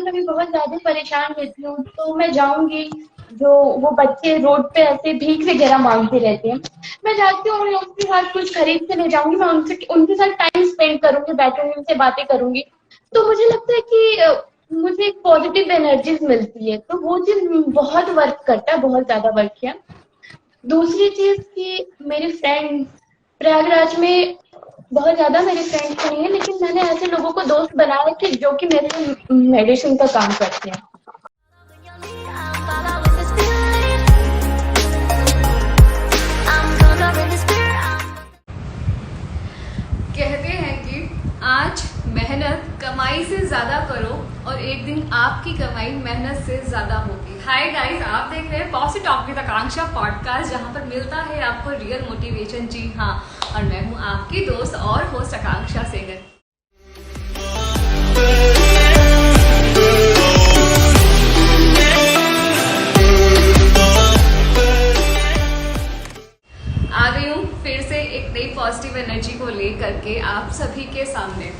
कभी बहुत ज़्यादा परेशान रहती हूँ तो मैं जाऊँगी। जो वो बच्चे रोड पे ऐसे भीख वगैरह मांगते रहते हैं, मैं जाती हूँ उन लोगों के साथ कुछ खरीद के ले जाऊंगी। मैं उनसे उनके साथ टाइम स्पेंड करूंगी, बैठूंगी, उनसे बातें करूंगी। तो मुझे लगता है कि मुझे एक पॉजिटिव एनर्जीज मिलती है, तो वो चीज बहुत वर्क करता है, बहुत ज्यादा वर्क किया। दूसरी चीज कि मेरे फ्रेंड्स प्रयागराज में बहुत ज्यादा मेरे फ्रेंड्स नहीं है, लेकिन मैंने ऐसे लोगों को दोस्त बनाया है कि जो कि मेरे मेडिसिन का काम करते हैं। कहते हैं कि आज मेहनत कमाई से ज़्यादा करो और एक दिन आपकी कमाई मेहनत से ज़्यादा होगी। हाय गाइस, आप देख रहे हैं positive talk with Akanksha podcast, जहां पर मिलता है आपको रियल मोटिवेशन। जी हाँ, और मैं हूं आपकी दोस्त और होस्ट आकांक्षा सेंगर। आ गई हूँ फिर से एक नई पॉजिटिव एनर्जी को लेकर के आप सभी के सामने।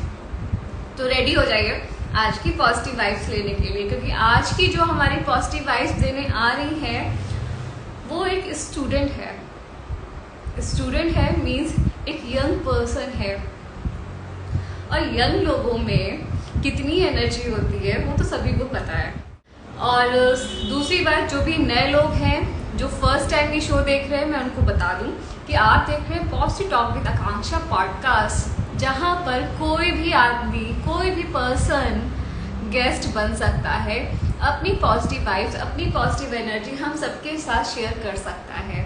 तो रेडी हो जाइए आज की पॉजिटिव वाइब्स लेने के लिए, क्योंकि आज की जो हमारी पॉजिटिव वाइब्स देने आ रही है वो एक स्टूडेंट है। स्टूडेंट है मीन्स एक यंग पर्सन है, और यंग लोगों में कितनी एनर्जी होती है वो तो सभी को पता है। और दूसरी बात, जो भी नए लोग हैं जो फर्स्ट टाइम ये शो देख रहे हैं, मैं उनको बता दूं कि आप देख रहे हैं positive talk with Akanksha podcast, जहां पर कोई भी आदमी, कोई भी पर्सन गेस्ट बन सकता है, अपनी पॉजिटिव वाइब्स, अपनी पॉजिटिव एनर्जी हम सबके साथ शेयर कर सकता है।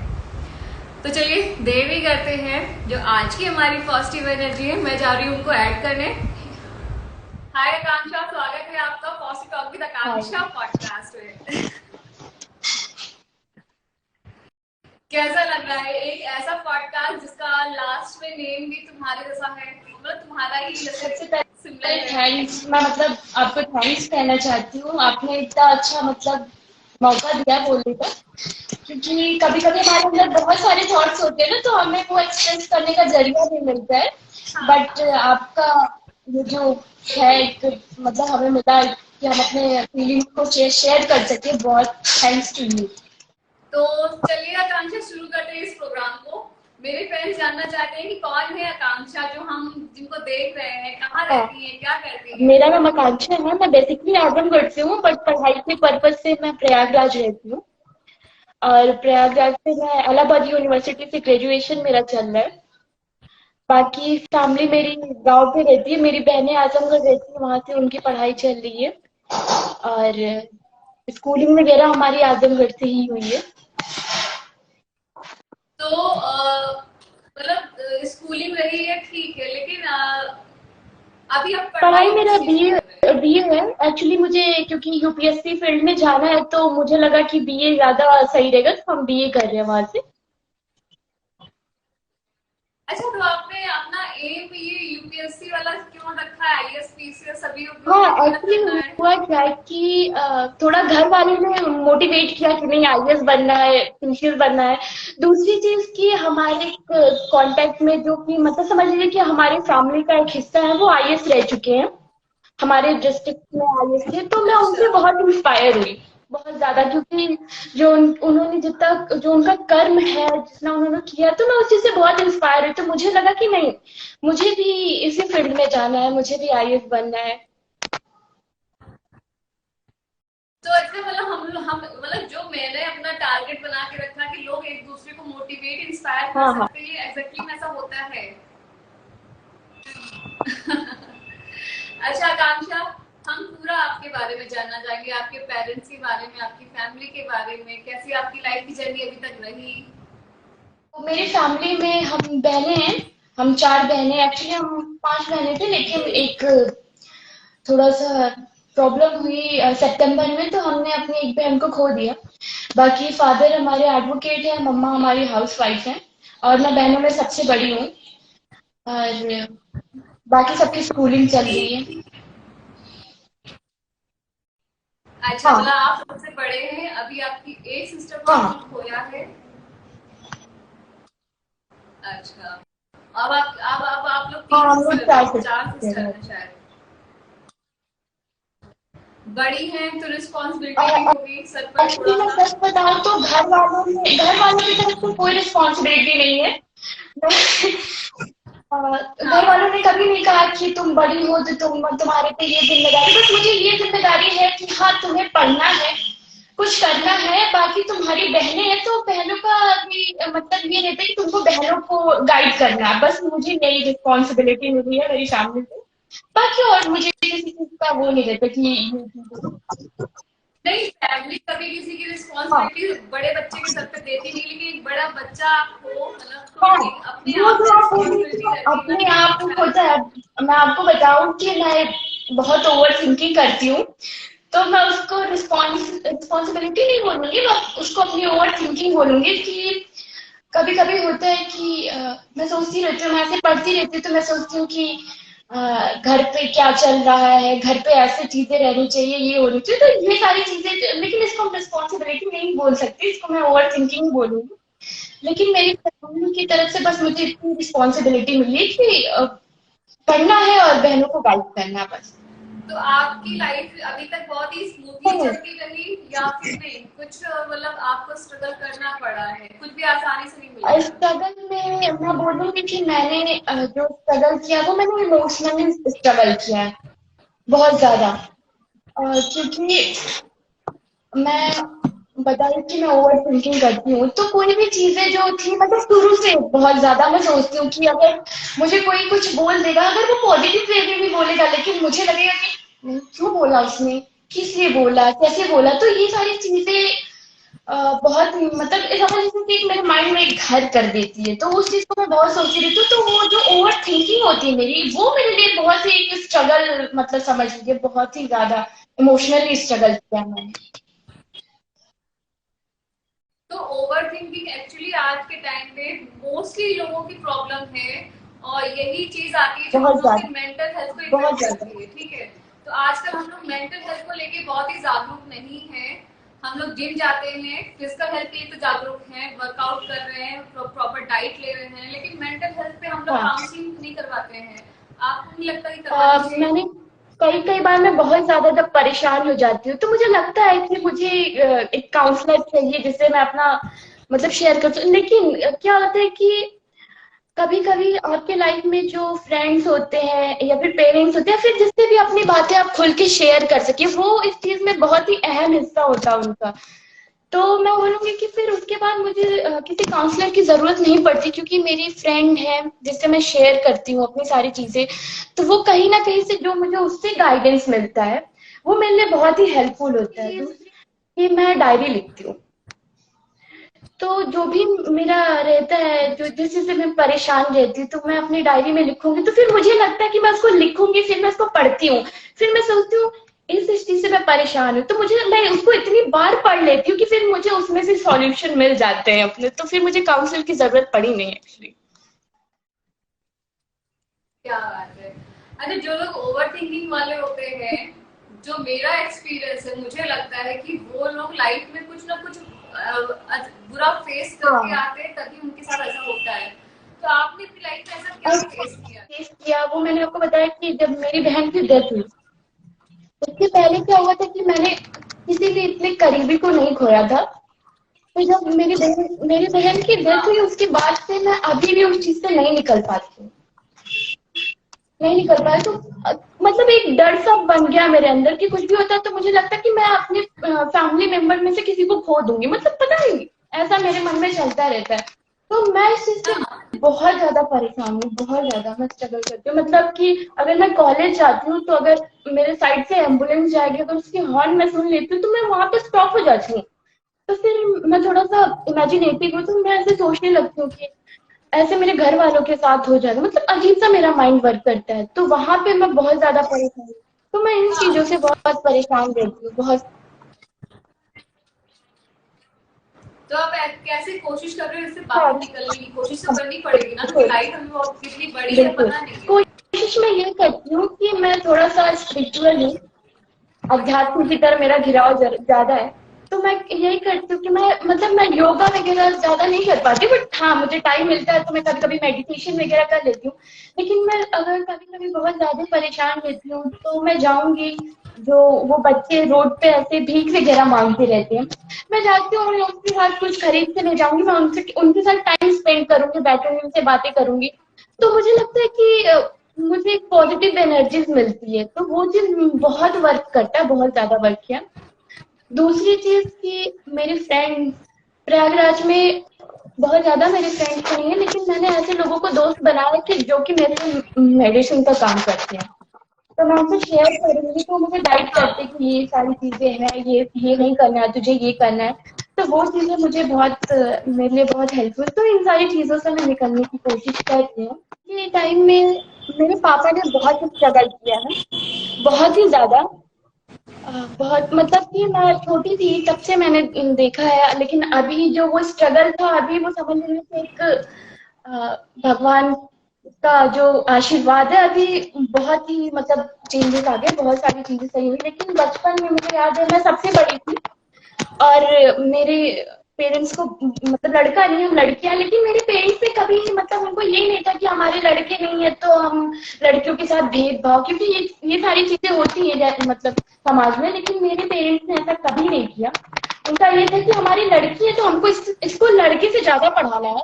तो चलिए देर नहीं करते हैं, जो आज की हमारी पॉजिटिव एनर्जी है मैं जा रही हूँ उनको ऐड करने। हाय आकांक्षा, स्वागत है आपका positive talk with Akanksha podcast में। कैसा लग रहा है एक ऐसा पॉडकास्ट जिसका लास्ट में नेम भी तुम्हारे जैसा है, मतलब तुम्हारा ही सबसे सिमिलर पहले है। थैंक्स, मैं मतलब आपको थैंक्स कहना चाहती हूँ। आपने इतना अच्छा मतलब मौका दिया बोलने का, क्योंकि कभी कभी हमारे अंदर बहुत सारे थॉट्स होते हैं ना, तो हमें वो एक्सप्रेस करने का जरिया नहीं मिलता है। बट आपका ये जो है एक मतलब हमें मिला कि हम अपने फीलिंग्स को शेयर कर सके। बहुत थैंक्स टू यू। तो चलिए आकांक्षा शुरू करते हैं इस प्रोग्राम को। मेरे फ्रेंड्स जानना चाहते हैं कि कौन है आकांक्षा, जो हम जिनको देख रहे हैं, कहाँ हाँ, रहती है, क्या करती है। मेरा नाम आकांक्षा है। मैं बेसिकली आजमगढ़ से हूँ, बट पढ़ाई के पर्पज से मैं प्रयागराज रहती हूँ। और प्रयागराज से मैं इलाहाबाद यूनिवर्सिटी से ग्रेजुएशन मेरा चल रहा है। बाकी फैमिली मेरी गांव पे रहती है, मेरी बहनें आजमगढ़ रहती है, वहां से उनकी पढ़ाई चल रही है। और स्कूलिंग वगैरह हमारी आजमगढ़ से ही हुई है। तो मतलब स्कूलिंग रही है ठीक है, लेकिन अभी आप पढ़ाई पढ़ाई मेरा किस चीज में बीए कर रहे हैं। बीए है। एक्चुअली मुझे क्योंकि यूपीएससी फील्ड में जाना है, तो मुझे लगा कि बीए ज्यादा सही रहेगा, तो हम बीए कर रहे हैं वहां से। अच्छा, तो आपने अपना एम ये यूपीएससी वाला क्यों रखा है, आईएएस पीसीएस सभी लोगों हाँ, को मेहनत एक्चुअली करना है। हुआ क्या है कि थोड़ा घर वालों ने मोटिवेट किया कि नहीं, आईएएस बनना है, पीसीएस बनना है। दूसरी चीज कि हमारे कांटेक्ट में जो कि मतलब समझ लीजिए कि हमारे फैमिली का एक हिस्सा है, वो आईएएस रह चुके हैं, हमारे डिस्ट्रिक्ट में आईएएस थे। तो मैं अच्छा, उनसे बहुत इंस्पायर हुई, बहुत ज्यादा, क्योंकि जो उन्होंने जितना जो उनका कर्म है, जितना उन्होंने किया, तो मैं उस चीज से बहुत इंस्पायर हुई। तो मुझे लगा कि नहीं, मुझे भी इसी फील्ड में जाना है, मुझे भी आईएएस बनना है। तो अच्छा, मतलब हम मतलब जो मैंने अपना टारगेट बना के रखा कि लोग एक दूसरे को मोटिवेट इंस्पायर कर हाँ हाँ। सकते हैं, एग्जैक्टली ऐसा होता है। अच्छा आकांक्षा, हम पूरा आपके बारे में जानना चाहेंगे, आपके पेरेंट्स के बारे में, आपकी फैमिली के बारे में, कैसी आपकी लाइफ की जर्नी अभी तक रही। तो मेरी फैमिली में हम बहनें हैं, हम चार बहनें। एक्चुअली हम पांच बहनें थे, लेकिन एक थोड़ा सा प्रॉब्लम हुई सितंबर में, तो हमने अपनी एक बहन को खो दिया। बाकी फादर हमारे एडवोकेट है, मम्मा हमारी हाउस वाइफ है, और मैं बहनों में सबसे बड़ी हूँ। और बाकी सबकी स्कूलिंग चल रही है। अच्छा, हाँ मतलब आप सबसे बड़े हैं, अभी आपकी एक सिस्टर को आपने हाँ खोया है। अच्छा, अब आप लोग हाँ, तीन हम लोग सिस्टर चार हैं, चार सिस्टर सिस्टर हैं। हैं शायद। बड़ी हैं तो रिस्पॉन्सिबिलिटी भी होगी सर पर एक्चुअली थोड़ा मैं सा। सच बताऊं तो घर वालों की तरफ से कोई रिस्पॉन्सिबिलिटी नहीं है। घर हाँ। वालों ने कभी नहीं कहा कि तुम बड़ी हो तो तुम्हारे पे ये जिम्मेदारी, बस मुझे ये जिम्मेदारी है कि हाँ तुम्हें पढ़ना है, कुछ करना है। बाकी तुम्हारी बहनें हैं तो बहनों का भी मतलब ये रहता है कि तुमको बहनों को गाइड करना है, बस मुझे यही रिस्पॉन्सिबिलिटी मिली है मेरी फैमिली से। बाकी और मुझे किसी चीज का वो नहीं रहता कि नहीं, फैमिली कभी किसी की हाँ रिस्पॉन्सिबिलिटी बड़े बच्चे के सर पे देती नहीं, लेकिन एक बड़ा बच्चा हो मतलब तो हाँ, एक अपने वो आप जो में आप बोल रही थी रिस्पॉन्सिबिलिटी वो रहती है ना अपने कि आप कुछ होता करें। है। मैं आपको बताऊं कि मैं बहुत ओवर थिंकिंग करती हूँ, तो मैं उसको रिस्पॉन्सिबिलिटी नहीं बोलूंगी, मैं उसको अपनी ओवर थिंकिंग बोलूंगी कि कभी कभी होता है कि मैं सोचती रहती हूँ, मैं ऐसे पढ़ती रहती हूँ तो मैं सोचती हूँ कि घर पे क्या चल रहा है, घर पे ऐसे चीजें रहनी चाहिए, ये होनी चाहिए, तो ये सारी चीजें, लेकिन इसको हम रिस्पॉन्सिबिलिटी नहीं बोल सकती, इसको मैं ओवर थिंकिंग बोलूंगी। लेकिन मेरी फैमिली की तरफ से बस मुझे इतनी रिस्पॉन्सिबिलिटी मिली कि पढ़ना है और बहनों को गाइड करना है बस। तो आपकी लाइफ अभी तक बहुत ही स्मूथली चलती रही या फिर नहीं कुछ मतलब आपको स्ट्रगल करना पड़ा है, कुछ भी आसानी से नहीं मिला है? स्ट्रगल में मैं बोलूंगी कि मैंने जो स्ट्रगल किया वो मैंने इमोशनली स्ट्रगल किया है बहुत ज्यादा। क्योंकि मैं बता रही कि मैं ओवर थिंकिंग करती हूँ, तो कोई भी चीजें जो थी मतलब शुरू से बहुत ज्यादा मैं सोचती हूँ कि अगर मुझे कोई कुछ बोल देगा, अगर वो पॉजिटिव वे में भी बोलेगा, लेकिन मुझे लगेगा कि नहीं, क्यों बोला उसने, किस लिए बोला, कैसे बोला, तो ये सारी चीजें बहुत मतलब ऐसा जैसे कि मेरे माइंड में एक घर कर देती है, तो उस चीज को मैं बहुत सोचती रहती हूँ। तो वो जो ओवर थिंकिंग होती है मेरी, वो मेरे लिए बहुत ही एक स्ट्रगल मतलब समझ लीजिए, बहुत ही ज्यादा इमोशनली स्ट्रगल किया मैंने। तो ओवर थिंकिंग एक्चुअली आज के टाइम पे मोस्टली लोगों की प्रॉब्लम है, और यही चीज आती है जो हम बहुत लोग के ज्यादा, मेंटल हेल्थ को बहुत इफेक्ट ज्यादा। करती है। ठीक है, तो आजकल हम लोग मेंटल हेल्थ को लेके बहुत ही जागरूक नहीं है। हम लोग जिम जाते हैं, फिजिकल हेल्थ के लिए तो जागरूक हैं, वर्कआउट कर रहे हैं, प्रॉपर डाइट ले रहे हैं, लेकिन मेंटल हेल्थ पे हम लोग हाँ, काउंसलिंग नहीं करवाते हैं। आपको नहीं लगता कि करवानी चाहिए? मैंने कई कई बार मैं बहुत ज्यादा जब परेशान हो जाती हूँ तो मुझे लगता है कि मुझे एक काउंसलर चाहिए जिससे मैं अपना मतलब शेयर कर सकूं। लेकिन क्या होता है कि कभी कभी आपके लाइफ में जो फ्रेंड्स होते हैं या फिर पेरेंट्स होते हैं, फिर जिससे भी अपनी बातें आप खुल के शेयर कर सके, वो इस चीज में बहुत ही अहम हिस्सा होता है उनका। तो मैं बोलूंगी कि फिर उसके बाद मुझे किसी काउंसलर की जरूरत नहीं पड़ती, क्योंकि मेरी फ्रेंड है जिससे मैं शेयर करती हूँ अपनी सारी चीजें। तो वो कहीं ना कहीं से जो मुझे उससे गाइडेंस मिलता है वो मेरे लिए बहुत ही हेल्पफुल होता है। दूसरी कि मैं डायरी लिखती हूँ, तो जो भी मेरा रहता है, जो जिस चीज से मैं परेशान रहती हूँ, तो मैं अपनी डायरी में लिखूंगी, तो फिर मुझे लगता है कि मैं उसको लिखूंगी, फिर मैं उसको पढ़ती हूँ, फिर मैं सोचती हूँ इस चीज से मैं परेशान हूँ, तो मुझे मैं उसको इतनी बार पढ़ लेती हूँ कि फिर मुझे उसमें से सॉल्यूशन मिल जाते हैं अपने, तो फिर मुझे काउंसलर की जरूरत पड़ी नहीं एक्चुअली। क्या बात है। अच्छा, जो लोग ओवर थिंकिंग वाले होते हैं, जो मेरा एक्सपीरियंस है, मुझे लगता है कि वो लोग लाइफ में कुछ ना कुछ बुरा फेस करके हाँ, आते हैं, तभी उनके साथ ऐसा होता है। तो आपने अपनी लाइफ में ऐसा क्या फेस किया? फेस किया वो मैंने आपको बताया कि जब मेरी बहन की डेथ हुई, उसके पहले क्या हुआ था कि मैंने किसी भी इतने करीबी को नहीं खोया था। तो जब मेरी बहन की डेथ हुई हाँ। उसके बाद से मैं अभी भी उस चीज से नहीं निकल पाती हूँ, नहीं निकल पाया। तो मतलब एक डर सा बन गया मेरे अंदर कि कुछ भी होता है तो मुझे लगता है कि मैं अपने फैमिली मेंबर में से किसी को खो दूंगी, मतलब पता नहीं, ऐसा मेरे मन में चलता रहता है। तो मैं इस चीज से हाँ। बहुत ज्यादा परेशान हूँ, बहुत ज्यादा मैं स्ट्रगल करती हूँ। मतलब कि अगर मैं कॉलेज जाती हूँ तो अगर मेरे साइड से एम्बुलेंस जाएगी, अगर उसकी हॉर्न मैं सुन लेती हूँ तो मैं वहां पे स्टॉप हो जाती हूँ। तो फिर मैं थोड़ा सा इमेजिनेटिव हूँ, तो मैं ऐसे सोचने लगती हूँ कि ऐसे मेरे घर वालों के साथ हो जाएगा, मतलब अजीब सा मेरा माइंड वर्क करता है, तो वहां पे मैं बहुत ज्यादा परेशान हूँ। तो मैं इन चीजों से बहुत परेशान रहती हूँ, बहुत। तो आप कैसे कोशिश कर रहे हो इससे हाँ, बाहर निकलने की? कोशिश तो करनी पड़ेगी ना, क्योंकि बिल्कुल, लाइफ हमें बहुत कितनी बड़ी है बिल्कुल। पता नहीं है। कोशिश मैं ये करती हूँ कि मैं थोड़ा सा स्पिरिचुअल हूँ, अध्यात्म की तरफ मेरा घिराव ज्यादा है। तो मैं यही करती हूँ कि मैं योगा वगैरह ज्यादा नहीं कर पाती, बट हाँ मुझे टाइम मिलता है तो मैं कभी कभी मेडिटेशन वगैरह कर लेती हूँ। लेकिन मैं अगर कभी कभी बहुत ज्यादा परेशान रहती हूँ तो मैं जाऊंगी, जो वो बच्चे रोड पे ऐसे भीख वगैरह मांगते रहते हैं, मैं जाती हूँ और उनके साथ कुछ खरीद के ले जाऊंगी, मैं उनसे उनके साथ टाइम स्पेंड करूंगी, बैठूंगी, उनसे बातें करूंगी। तो मुझे लगता है कि मुझे एक पॉजिटिव एनर्जीज मिलती है, तो वो चीज बहुत वर्क करता है, बहुत ज्यादा वर्क किया। दूसरी चीज कि मेरे फ्रेंड्स प्रयागराज में बहुत ज्यादा मेरे फ्रेंड्स नहीं है, लेकिन मैंने ऐसे लोगों को दोस्त बनाया कि जो कि मेरे लिए मेडिसिन का काम करते हैं, तो मैं उनसे शेयर करूंगी तो मुझे गाइड करते हाँ। हैं कि ये सारी चीजें हैं, ये नहीं करना है, तुझे ये करना है। तो वो चीजें मुझे बहुत मेरे लिए बहुत हेल्पफुल, तो इन सारी चीजों से मैं निकलने की कोशिश करती हूँ। ये टाइम में मेरे पापा ने बहुत स्ट्रगल किया है, बहुत ही ज्यादा। बहुत मतलब कि मैं छोटी थी तब से मैंने देखा है, लेकिन अभी जो वो स्ट्रगल था अभी वो समझ लेने से एक भगवान का जो आशीर्वाद है, अभी बहुत ही मतलब चेंजेस आ गए, बहुत सारी चीजें सही हुई। लेकिन बचपन में मुझे याद है मैं सबसे बड़ी थी, और मेरे पेरेंट्स को मतलब लड़का नहीं, हम लड़कियां, लेकिन मेरे पेरेंट्स ने कभी मतलब उनको ये नहीं था कि हमारे लड़के नहीं है तो हम लड़कियों के साथ भेदभाव, क्योंकि ये सारी चीजें होती है मतलब समाज में, लेकिन मेरे पेरेंट्स ने ऐसा कभी नहीं किया। उनका ये था कि हमारी लड़की है तो हमको इसको लड़के से ज्यादा पढ़ाना है।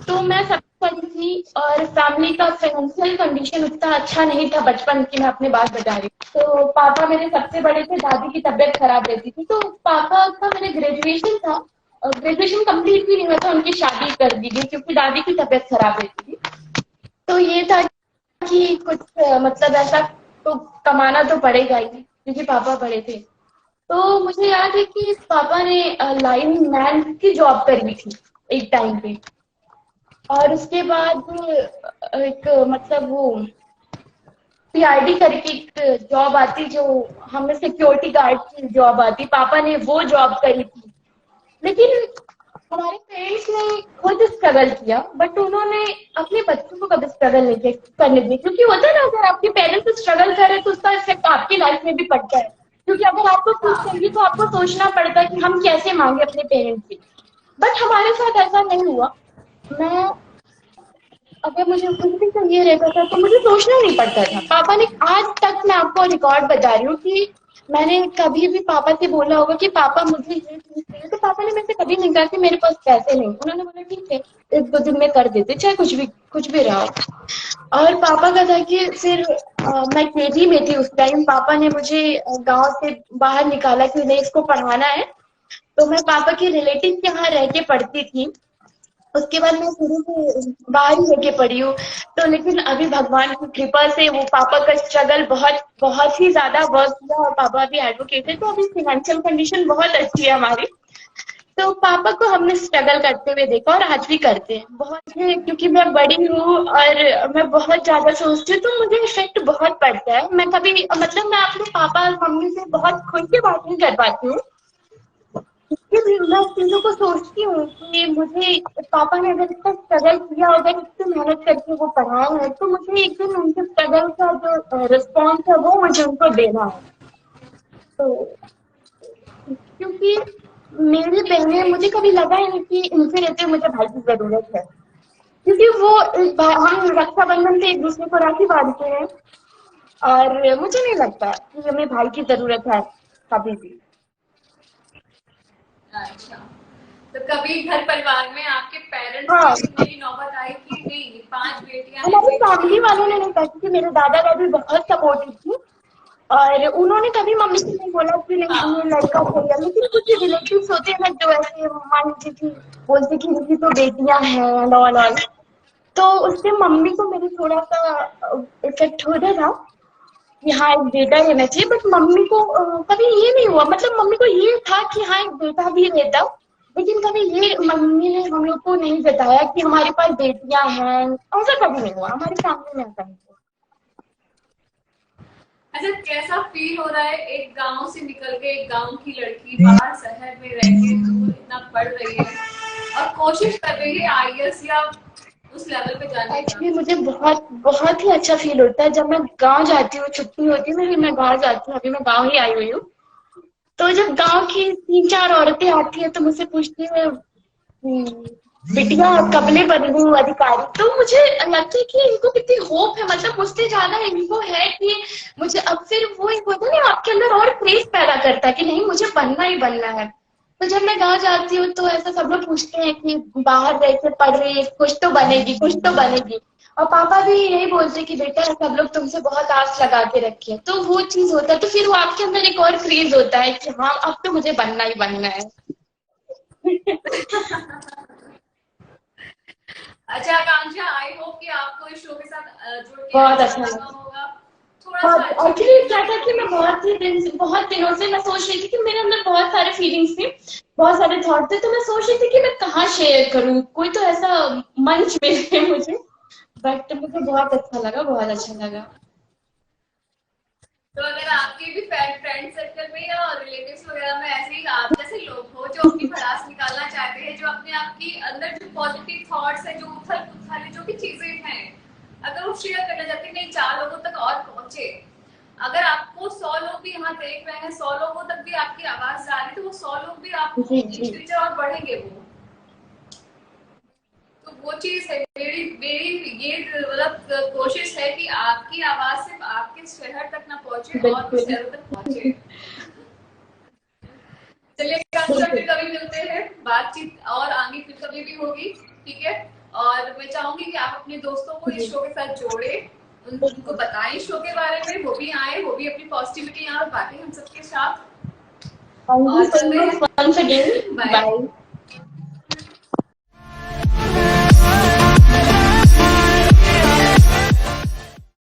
तो मैं सबसे बड़ी थी, और फैमिली का फाइनेंशियल कंडीशन उतना अच्छा नहीं था बचपन की, मैं अपनी बात बता रही हूँ। तो पापा मेरे सबसे बड़े थे, दादी की तबीयत खराब रहती थी, तो पापा का मेरे ग्रेजुएशन था, और ग्रेजुएशन कंप्लीट भी नहीं हुआ था, उनकी शादी कर दी गई क्योंकि दादी की तबीयत खराब रहती थी। तो ये था कि कुछ मतलब ऐसा तो कमाना तो पड़ेगा ही, क्योंकि पापा बड़े थे। तो मुझे याद है कि पापा ने लाइन मैन की जॉब करी थी एक टाइम पे, और उसके बाद एक मतलब वो पीआरडी करके एक जॉब आती, जो हमें सिक्योरिटी गार्ड की जॉब आती, पापा ने वो जॉब करी थी। लेकिन हमारे पेरेंट्स ने खुद स्ट्रगल किया, बट उन्होंने अपने बच्चों को कभी स्ट्रगल नहीं करने दिया, क्योंकि होता है ना, अगर आपके पेरेंट्स स्ट्रगल कर रहे हैं तो उसका इफेक्ट आपकी लाइफ में भी पड़ता है। क्योंकि अगर आपको कुछ हाँ। चाहिए तो आपको सोचना पड़ता है कि हम कैसे मांगे अपने पेरेंट्स से। बट हमारे साथ ऐसा नहीं हुआ। मैं अगर मुझे कुछ भी चाहिए रहता था तो मुझे सोचना नहीं पड़ता था। पापा ने आज तक, मैं आपको रिकॉर्ड बता रही हूँ कि मैंने कभी भी पापा से बोला होगा कि पापा मुझे ये चीज चाहिए, तो पापा ने मेरे से कभी नहीं कहा कि मेरे पास पैसे नहीं। उन्होंने बोला ठीक है, एक दो दिन में कर देते, चाहे कुछ भी रहा हो। और पापा का था कि फिर मैं केजी में थी उस टाइम, पापा ने मुझे गांव से बाहर निकाला कि नहीं, इसको पढ़ाना है। तो मैं पापा के रिलेटिव के यहाँ रह के पढ़ती थी। उसके बाद मैं शुरू से बाहर ही होके पड़ी हूँ। तो लेकिन अभी भगवान की कृपा से वो पापा का स्ट्रगल बहुत बहुत ही ज्यादा वर्क किया, और पापा भी एडवोकेट है, तो अभी फाइनेंशियल कंडीशन बहुत अच्छी है हमारी। तो पापा को हमने स्ट्रगल करते हुए देखा, और आज भी करते हैं बहुत है, क्योंकि मैं बड़ी हूँ और मैं बहुत ज्यादा सोचती हूँ, तो मुझे इफेक्ट बहुत पड़ता है। मैं कभी मतलब मैं अपने पापा और मम्मी से बहुत खुल के बात नहीं कर पाती हूँ, क्योंकि मैं चीजों को सोचती हूँ कि मुझे पापा ने अगर इतना स्ट्रगल किया, अगर इतनी मेहनत करके वो पढ़ाए हैं, तो मुझे एक दिन उनके स्ट्रगल का जो रिस्पॉन्स है वो मुझे उनको देना है। तो क्योंकि मेरी बहनें, मुझे कभी लगा ही नहीं कि इनसे रहते मुझे भाई की जरूरत है, क्योंकि वो हम रक्षाबंधन से एक दूसरे को राखी बांधते हैं, और मुझे नहीं लगता कि हमें भाई की जरूरत है कभी भी। अच्छा, तो कभी घर परिवार में आपके पेरेंट्स को हाँ, सुनने की नौबत आई कि नहीं, पांच बेटियां हैं, हमारी बेटे फैमिली नहीं वालों ने है? नहीं कहा, क्योंकि मेरे दादा दादी बहुत सपोर्टिव थी, और उन्होंने कभी मम्मी से नहीं बोला कि नहीं ये हाँ। लड़का चाहिए। लेकिन कुछ रिलेटिव्स होते हैं ना, जो ऐसे मान लीजिए कि बोलते कि इनकी तो बेटियां हैं एंड ऑल, तो उससे मम्मी को मेरे थोड़ा सा इफेक्ट होता था कि हाँ एक बेटा रहना चाहिए। बट मम्मी को कभी ये नहीं हुआ, मतलब मम्मी को ये था कि हाँ एक बेटा भी रहता, लेकिन कभी ये मम्मी ने हम लोग को नहीं बताया कि हमारे पास बेटियां हैं, ऐसा कभी नहीं हुआ हमारी फैमिली में, ऐसा नहीं हुआ। अच्छा, कैसा फील हो रहा है एक गांव से निकल के, एक गांव की लड़की बाहर शहर में रह के दूर इतना पढ़ रही है और कोशिश कर रही है आईएएस या उस लेवल पे जाने का? एक्चुअली मुझे बहुत बहुत ही अच्छा फील होता है जब मैं गांव जाती हूँ, छुट्टी होती है मेरी, मैं गांव जाती हूँ, अभी मैं गांव ही आई हुई हूँ। तो जब गांव की 3-4 औरतें आती है तो मुझसे पूछती है, बिटिया कबले बन गई हूँ अधिकारी, तो मुझे लगता है कि इनको कितनी होप है, मतलब मुझसे ज्यादा इनको है कि मुझे अब फिर वो एक होता है ना आपके अंदर और क्रेज पैदा करता है कि नहीं मुझे बनना ही बनना है। तो जब मैं गाँव जाती हूँ तो ऐसा सब लोग पूछते हैं कि बाहर रह के पढ़ रही है, कुछ तो बनेगी कुछ तो बनेगी। और पापा भी यही बोलते कि बेटा सब लोग तुमसे बहुत आस लगा के रखे हैं, तो वो चीज होता है, तो फिर वो आपके अंदर एक और क्रेज होता है कि हाँ अब तो मुझे बनना ही बनना है। अच्छा आकांक्षा, आई होप कि आपको इस शो के साथ जुड़ के बहुत अच्छा अच्छा लगा लगा। होगा, थोड़ा सा बहुत अच्छी एक्चुअली फीलिंग क्या था आई कि मैं होगी। बहुत दिनों से मैं सोच रही थी कि मेरे अंदर बहुत सारे फीलिंग्स थी, बहुत सारे थॉट थे, तो मैं सोच रही थी कि मैं कहाँ शेयर करूँ, कोई तो ऐसा मंच मिले मुझे। बट मुझे बहुत अच्छा लगा, बहुत अच्छा लगा। तो अगर आपके भी फ्रेंड सर्कल में या रिलेटिव्स वगैरह में ऐसे ही आप जैसे लोग हो जो अपनी भड़ास निकालना चाहते हैं, जो अपने आप की अंदर जो पॉजिटिव थॉट्स है, जो उथल पुथल है, जो भी चीजें हैं, अगर वो शेयर करना चाहते हैं नहीं 4 लोगों तक और पहुंचे, अगर आपको 100 लोग भी यहाँ देख रहे हैं, 100 लोगों तक भी आपकी आवाज जा रही है, तो वो 100 लोग भी आपको जी इन जी। फ्यूचर और बढ़ेंगे वो। तो वो चीज है, मेरी मेरी ये मतलब कोशिश है कि आपकी आवाज सिर्फ आपके शहर तक ना पहुंचे और भी बिल्कुल। शहरों तक पहुंचे। चलिए कांक्षा, बिल्कुल। फिर कभी मिलते हैं, बातचीत और आगे फिर कभी भी होगी, ठीक है। और मैं चाहूंगी कि आप अपने दोस्तों को जी इस शो के साथ जोड़े, उनको बिल्कुल। बताएं इस शो के बारे में, वो भी आए, वो भी अपनी पॉजिटिविटी यहाँ बांटें हम सबके साथ। थैंक यू और सो चलते मच हैं। Once again. बाय। बाय।